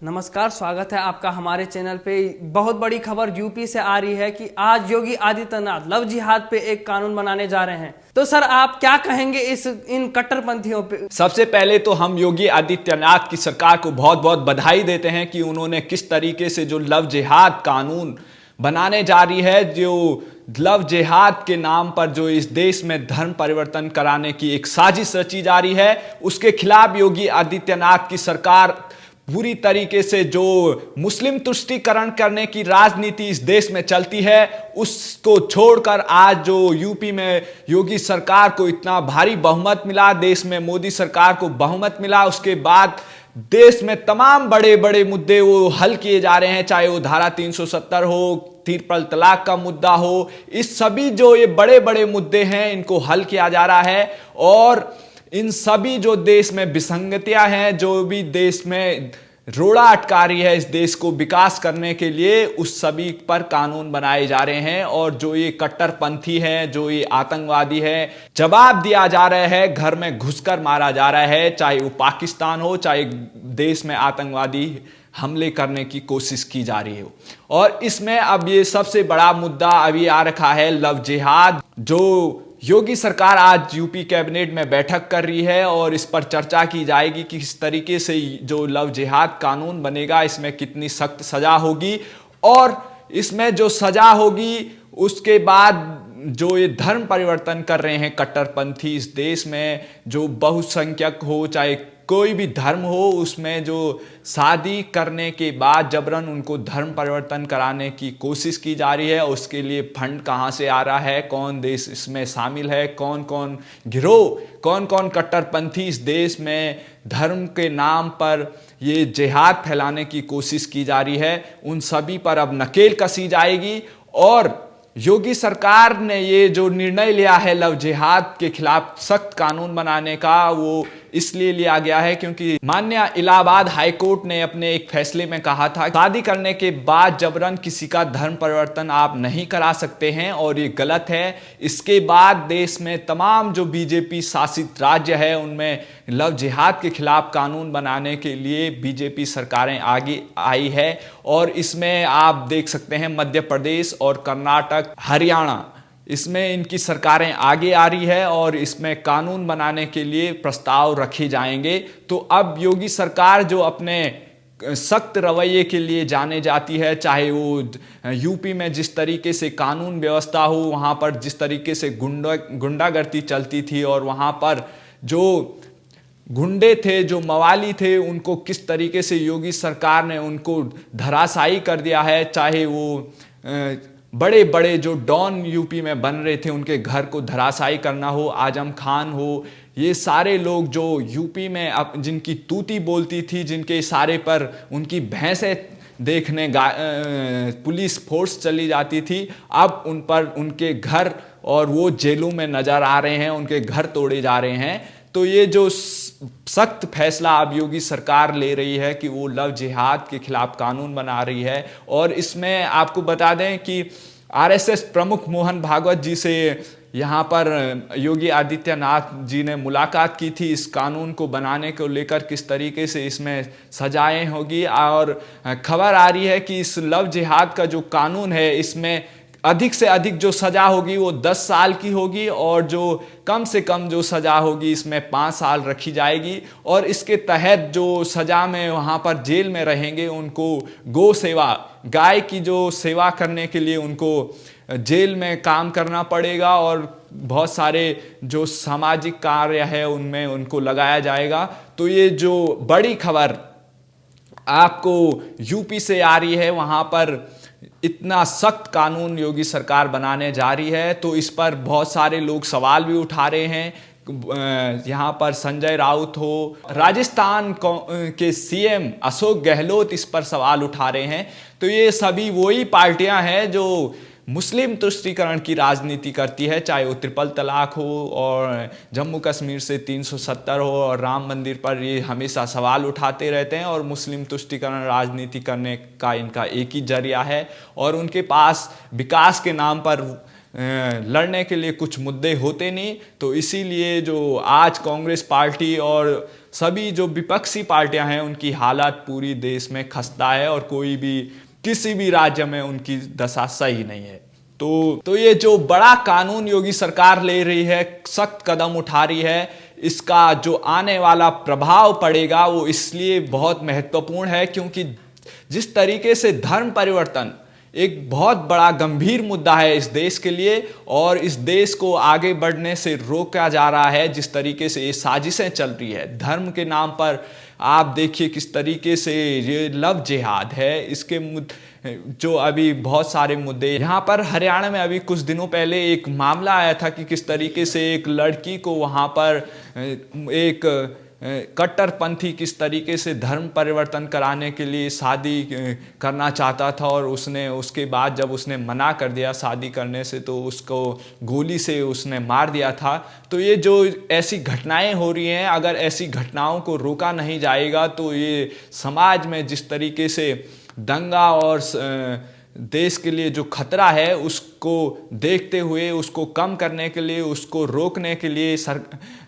नमस्कार, स्वागत है आपका हमारे चैनल पे। बहुत बड़ी खबर यूपी से आ रही है कि आज योगी आदित्यनाथ लव जिहाद पे एक कानून बनाने जा रहे हैं। तो सर, आप क्या कहेंगे इन कट्टरपंथियों पे? सबसे पहले तो हम योगी आदित्यनाथ की सरकार को बहुत बहुत बधाई देते हैं कि उन्होंने किस तरीके से जो लव जिहाद कानून बनाने जा रही है, जो लव जिहाद के नाम पर जो इस देश में धर्म परिवर्तन कराने की एक साजिश रची जा रही है, उसके खिलाफ योगी आदित्यनाथ की सरकार पूरी तरीके से जो मुस्लिम तुष्टीकरण करने की राजनीति इस देश में चलती है उसको छोड़कर आज जो यूपी में योगी सरकार को इतना भारी बहुमत मिला, देश में मोदी सरकार को बहुमत मिला, उसके बाद देश में तमाम बड़े बड़े मुद्दे वो हल किए जा रहे हैं, चाहे वो धारा 370 हो, ट्रिपल तलाक का मुद्दा हो, इस सभी जो ये बड़े बड़े मुद्दे हैं इनको हल किया जा रहा है। और इन सभी जो देश में विसंगतियां हैं, जो भी देश में रोड़ा अटका रही है इस देश को विकास करने के लिए, उस सभी पर कानून बनाए जा रहे हैं। और जो ये कट्टरपंथी हैं, जो ये आतंकवादी हैं, जवाब दिया जा रहा है, घर में घुसकर मारा जा रहा है, चाहे वो पाकिस्तान हो, चाहे देश में आतंकवादी हमले करने की कोशिश की जा रही हो। और इसमें अब ये सबसे बड़ा मुद्दा अभी आ रखा है लव जिहाद, जो योगी सरकार आज यूपी कैबिनेट में बैठक कर रही है और इस पर चर्चा की जाएगी कि किस तरीके से जो लव जिहाद कानून बनेगा, इसमें कितनी सख्त सजा होगी। और इसमें जो सजा होगी उसके बाद जो ये धर्म परिवर्तन कर रहे हैं कट्टरपंथी इस देश में, जो बहुसंख्यक हो चाहे कोई भी धर्म हो, उसमें जो शादी करने के बाद जबरन उनको धर्म परिवर्तन कराने की कोशिश की जा रही है, उसके लिए फंड कहाँ से आ रहा है, कौन देश इसमें शामिल है, कौन कौन गिरोह, कौन कौन कट्टरपंथी इस देश में धर्म के नाम पर ये जिहाद फैलाने की कोशिश की जा रही है, उन सभी पर अब नकेल कसी जाएगी। और योगी सरकार ने ये जो निर्णय लिया है लव जिहाद के खिलाफ सख्त कानून बनाने का, वो इसलिए लिया गया है क्योंकि माननीय इलाहाबाद हाईकोर्ट ने अपने एक फैसले में कहा था शादी करने के बाद जबरन किसी का धर्म परिवर्तन आप नहीं करा सकते हैं और ये गलत है। इसके बाद देश में तमाम जो बीजेपी शासित राज्य है उनमें लव जिहाद के खिलाफ कानून बनाने के लिए बीजेपी सरकारें आगे आई है। और इसमें आप देख सकते हैं मध्य प्रदेश और कर्नाटक, हरियाणा, इसमें इनकी सरकारें आगे आ रही है और इसमें कानून बनाने के लिए प्रस्ताव रखे जाएंगे। तो अब योगी सरकार जो अपने सख्त रवैये के लिए जाने जाती है, चाहे वो यूपी में जिस तरीके से कानून व्यवस्था हो, वहाँ पर जिस तरीके से गुंडागर्दी चलती थी और वहाँ पर जो गुंडे थे, जो मवाली थे, उनको किस तरीके से योगी सरकार ने उनको धराशायी कर दिया है, चाहे वो बड़े बड़े जो डॉन यूपी में बन रहे थे उनके घर को धराशायी करना हो, आजम खान हो, ये सारे लोग जो यूपी में जिनकी तूती बोलती थी, जिनके इशारे पर उनकी भैंसें देखने पुलिस फोर्स चली जाती थी, अब उन पर उनके घर और वो जेलों में नजर आ रहे हैं, उनके घर तोड़े जा रहे हैं। तो ये जो सख्त फैसला अब योगी सरकार ले रही है कि वो लव जिहाद के खिलाफ कानून बना रही है। और इसमें आपको बता दें कि आरएसएस प्रमुख मोहन भागवत जी से यहाँ पर योगी आदित्यनाथ जी ने मुलाकात की थी इस कानून को बनाने को लेकर, किस तरीके से इसमें सजाएं होगी। और खबर आ रही है कि इस लव जिहाद का जो कानून है इसमें अधिक से अधिक जो सजा होगी वो 10 साल की होगी और जो कम से कम जो सजा होगी इसमें 5 साल रखी जाएगी। और इसके तहत जो सजा में वहाँ पर जेल में रहेंगे उनको गौ सेवा, गाय की जो सेवा करने के लिए उनको जेल में काम करना पड़ेगा और बहुत सारे जो सामाजिक कार्य है उनमें उनको लगाया जाएगा। तो ये जो बड़ी खबर आपको यूपी से आ रही है, वहाँ पर इतना सख्त कानून योगी सरकार बनाने जा रही है, तो इस पर बहुत सारे लोग सवाल भी उठा रहे हैं। यहाँ पर संजय राउत हो, राजस्थान के सीएम अशोक गहलोत इस पर सवाल उठा रहे हैं। तो ये सभी वही पार्टियां हैं जो मुस्लिम तुष्टीकरण की राजनीति करती है, चाहे वो ट्रिपल तलाक हो और जम्मू कश्मीर से 370 हो और राम मंदिर पर ये हमेशा सवाल उठाते रहते हैं। और मुस्लिम तुष्टीकरण राजनीति करने का इनका एक ही जरिया है और उनके पास विकास के नाम पर लड़ने के लिए कुछ मुद्दे होते नहीं। तो इसीलिए जो आज कांग्रेस पार्टी और सभी जो विपक्षी पार्टियां हैं उनकी हालत पूरी देश में खस्ता है और कोई भी किसी भी राज्य में उनकी दशा सही नहीं है। तो ये जो बड़ा कानून योगी सरकार ले रही है, सख्त कदम उठा रही है, इसका जो आने वाला प्रभाव पड़ेगा वो इसलिए बहुत महत्वपूर्ण है क्योंकि जिस तरीके से धर्म परिवर्तन एक बहुत बड़ा गंभीर मुद्दा है इस देश के लिए और इस देश को आगे बढ़ने से रोका जा रहा है, जिस तरीके से ये साजिशें चल रही है धर्म के नाम पर। आप देखिए किस तरीके से ये लव जिहाद है, इसके जो अभी बहुत सारे मुद्दे यहाँ पर हरियाणा में अभी कुछ दिनों पहले एक मामला आया था कि किस तरीके से एक लड़की को वहाँ पर एक कट्टरपंथी किस तरीके से धर्म परिवर्तन कराने के लिए शादी करना चाहता था और उसने उसके बाद जब उसने मना कर दिया शादी करने से तो उसको गोली से उसने मार दिया था। तो ये जो ऐसी घटनाएं हो रही हैं, अगर ऐसी घटनाओं को रोका नहीं जाएगा तो ये समाज में जिस तरीके से दंगा और देश के लिए जो खतरा है उसको देखते हुए उसको कम करने के लिए, उसको रोकने के लिए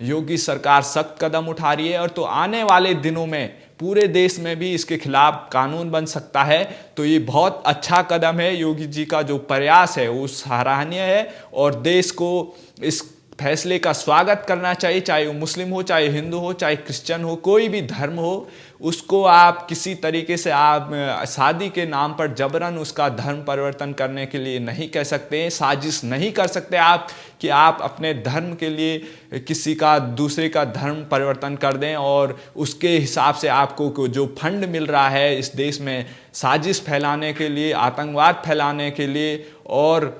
योगी सरकार सख्त कदम उठा रही है। और तो आने वाले दिनों में पूरे देश में भी इसके खिलाफ कानून बन सकता है। तो ये बहुत अच्छा कदम है, योगी जी का जो प्रयास है वो सराहनीय है और देश को इस फैसले का स्वागत करना चाहिए, चाहे वो मुस्लिम हो, चाहे हिंदू हो, चाहे क्रिश्चियन हो, कोई भी धर्म हो, उसको आप किसी तरीके से आप शादी के नाम पर जबरन उसका धर्म परिवर्तन करने के लिए नहीं कह सकते, साजिश नहीं कर सकते आप कि आप अपने धर्म के लिए किसी का दूसरे का धर्म परिवर्तन कर दें और उसके हिसाब से आपको जो फंड मिल रहा है इस देश में साजिश फैलाने के लिए, आतंकवाद फैलाने के लिए और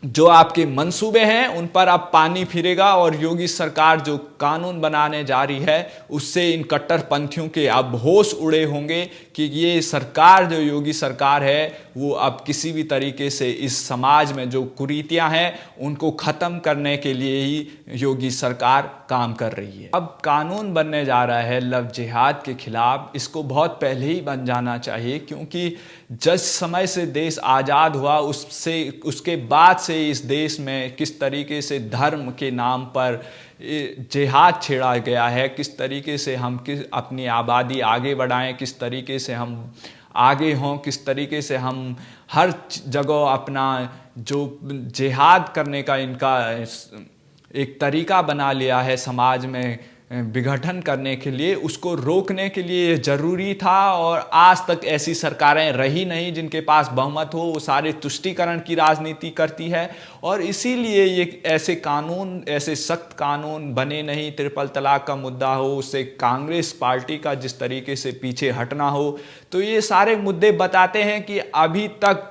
जो आपके मंसूबे हैं उन पर अब पानी फिरेगा। और योगी सरकार जो कानून बनाने जा रही है उससे इन कट्टरपंथियों के अब होश उड़े होंगे कि ये सरकार जो योगी सरकार है वो अब किसी भी तरीके से इस समाज में जो कुरीतियां हैं उनको ख़त्म करने के लिए ही योगी सरकार काम कर रही है। अब कानून बनने जा रहा है लव जिहाद के खिलाफ, इसको बहुत पहले ही बन जाना चाहिए क्योंकि जिस समय से देश आज़ाद हुआ उसके बाद से इस देश में किस तरीके से धर्म के नाम पर जिहाद छेड़ा गया है, किस तरीके से हम अपनी आबादी आगे बढ़ाएं, किस तरीके से हम आगे हों, किस तरीके से हम हर जगह अपना जो जिहाद करने का इनका एक तरीका बना लिया है समाज में विघटन करने के लिए, उसको रोकने के लिए ज़रूरी था। और आज तक ऐसी सरकारें रही नहीं जिनके पास बहुमत हो, वो सारे तुष्टीकरण की राजनीति करती है और इसीलिए ये ऐसे कानून, ऐसे सख्त कानून बने नहीं। ट्रिपल तलाक का मुद्दा हो, उससे कांग्रेस पार्टी का जिस तरीके से पीछे हटना हो, तो ये सारे मुद्दे बताते हैं कि अभी तक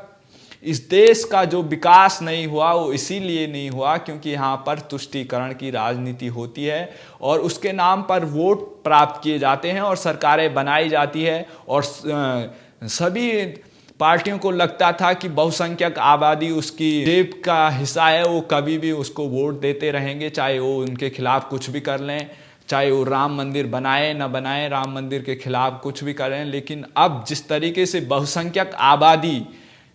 इस देश का जो विकास नहीं हुआ वो इसीलिए नहीं हुआ क्योंकि यहाँ पर तुष्टीकरण की राजनीति होती है और उसके नाम पर वोट प्राप्त किए जाते हैं और सरकारें बनाई जाती है। और सभी पार्टियों को लगता था कि बहुसंख्यक आबादी उसकी जेब का हिस्सा है, वो कभी भी उसको वोट देते रहेंगे, चाहे वो उनके खिलाफ कुछ भी कर लें, चाहे वो राम मंदिर बनाए ना बनाए, राम मंदिर के खिलाफ कुछ भी करें। लेकिन अब जिस तरीके से बहुसंख्यक आबादी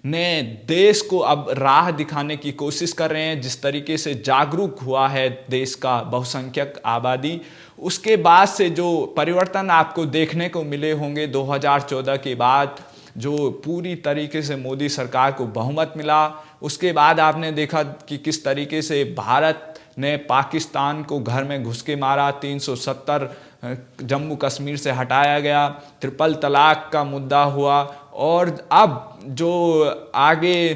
ने देश को अब राह दिखाने की कोशिश कर रहे हैं, जिस तरीके से जागरूक हुआ है देश का बहुसंख्यक आबादी, उसके बाद से जो परिवर्तन आपको देखने को मिले होंगे 2014 के बाद, जो पूरी तरीके से मोदी सरकार को बहुमत मिला, उसके बाद आपने देखा कि किस तरीके से भारत ने पाकिस्तान को घर में घुस के मारा, 370 जम्मू कश्मीर से हटाया गया, ट्रिपल तलाक का मुद्दा हुआ और अब जो आगे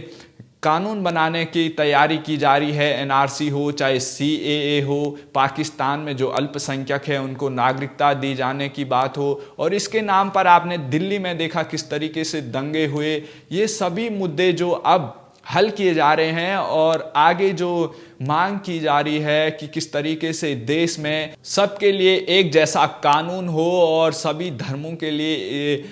कानून बनाने की तैयारी की जा रही है, एनआरसी हो चाहे सीएए हो, पाकिस्तान में जो अल्पसंख्यक है उनको नागरिकता दी जाने की बात हो, और इसके नाम पर आपने दिल्ली में देखा किस तरीके से दंगे हुए। ये सभी मुद्दे जो अब हल किए जा रहे हैं और आगे जो मांग की जा रही है कि किस तरीके से देश में सबके लिए एक जैसा कानून हो और सभी धर्मों के लिए,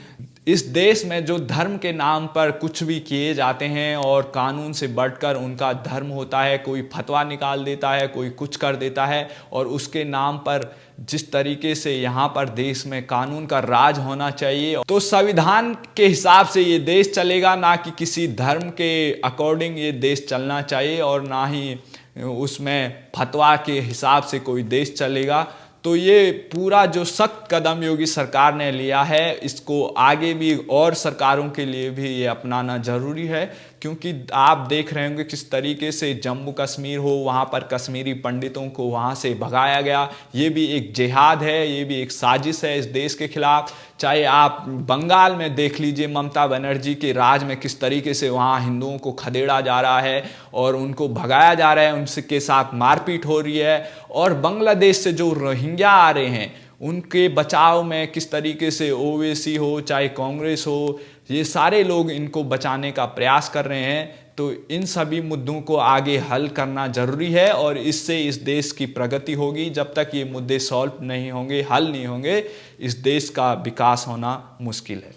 इस देश में जो धर्म के नाम पर कुछ भी किए जाते हैं और कानून से बढ़कर उनका धर्म होता है, कोई फतवा निकाल देता है, कोई कुछ कर देता है और उसके नाम पर जिस तरीके से यहाँ पर देश में कानून का राज होना चाहिए, तो संविधान के हिसाब से ये देश चलेगा, ना कि किसी धर्म के अकॉर्डिंग ये देश चलना चाहिए और ना ही उसमें फतवा के हिसाब से कोई देश चलेगा। तो ये पूरा जो सख्त कदम योगी सरकार ने लिया है, इसको आगे भी और सरकारों के लिए भी ये अपनाना जरूरी है, क्योंकि आप देख रहे होंगे किस तरीके से जम्मू कश्मीर हो, वहाँ पर कश्मीरी पंडितों को वहाँ से भगाया गया। ये भी एक जिहाद है, ये भी एक साजिश है इस देश के खिलाफ। चाहे आप बंगाल में देख लीजिए, ममता बनर्जी के राज में किस तरीके से वहाँ हिंदुओं को खदेड़ा जा रहा है और उनको भगाया जा रहा है, उनके साथ मारपीट हो रही है। और बांग्लादेश से जो रोहिंग्या आ रहे हैं उनके बचाव में किस तरीके से ओवैसी हो चाहे कांग्रेस हो, ये सारे लोग इनको बचाने का प्रयास कर रहे हैं। तो इन सभी मुद्दों को आगे हल करना जरूरी है और इससे इस देश की प्रगति होगी। जब तक ये मुद्दे सॉल्व नहीं होंगे, हल नहीं होंगे, इस देश का विकास होना मुश्किल है।